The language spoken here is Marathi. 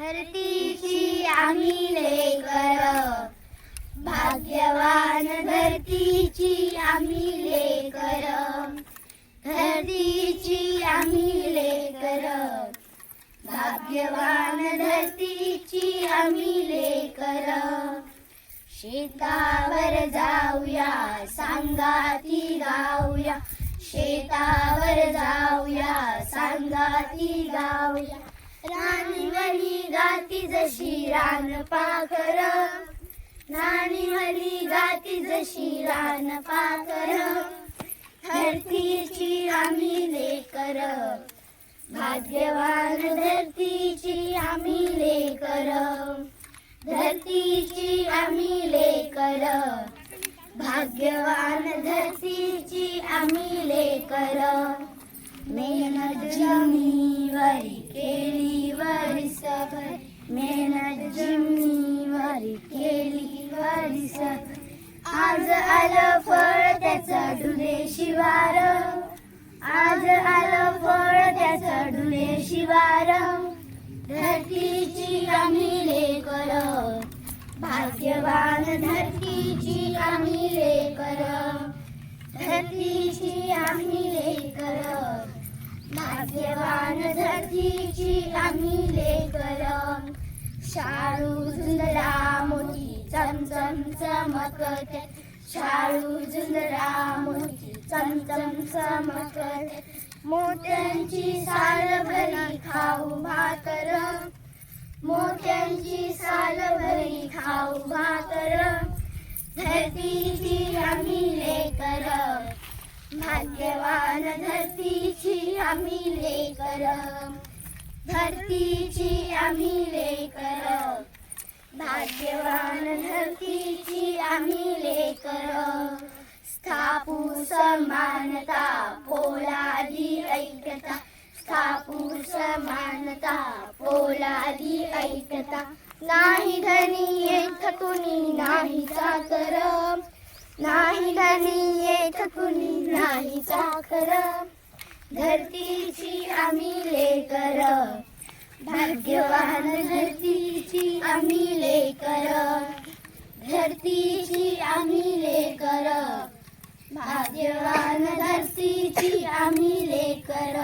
धरतीची आम्ही लेकर, भाग्यवान धरतीची आम्ही लेकर, धरतीची आम्ही लेकर, भाग्यवान धरतीची आम्ही लेकर. शेतावर जाऊया सांगाती गाऊया, शेतावर जाऊया सांगाती गाऊया. राणी म्हणी गाती जशी रान पाखर, राणी म्हणी गाती जशी रान पाखर. धरतीची आम्ही लेकर, भाग्यवान धरतीची आम्ही लेकर, धरतीची आम्ही लेकर, भाग्यवान धरतीची आम्ही लेकर. मेहनत जमिनीवरी केली वर्षभर, मेहनत जमिनीवरी केली वर्षभर. आज आलं फळ त्याचं डुले शिवार, आज आलं फळ त्याचं डुले शिवार. धरतीची आम्ही लेकर, भाग्यवान धरतीची आम्ही लेकर, धरतीची आम्ही लेकर, भाग्यवान धरतीची आम्ही लेकर. शाळू झुंजरा मोती चमचम चमकते, शाळू झुंजरा मोती चमचम चमकते. मोत्यांची साल भरी खाऊ भाकर, मोत्यांची साल भरी खाऊ भाकर. धरतीची आम्ही लेकर, भाग्यवान धरतीची आम्ही लेकर, धरतीची आम्ही लेकर, भाग्यवान धरतीची आम्ही लेकर. स्थापू समानता पोलादी ऐकता, स्थापू समानता पोलादी ऐकता. नाही धनी एक कुणी नाही चाकर, नाही धनी एक कुणी नाही चाकर. धरतीची आम्ही लेकर, भाग्यवान धरतीची आम्ही लेकर, धरतीची आम्ही लेकर, भाग्यवान धरतीची आम्ही लेकर.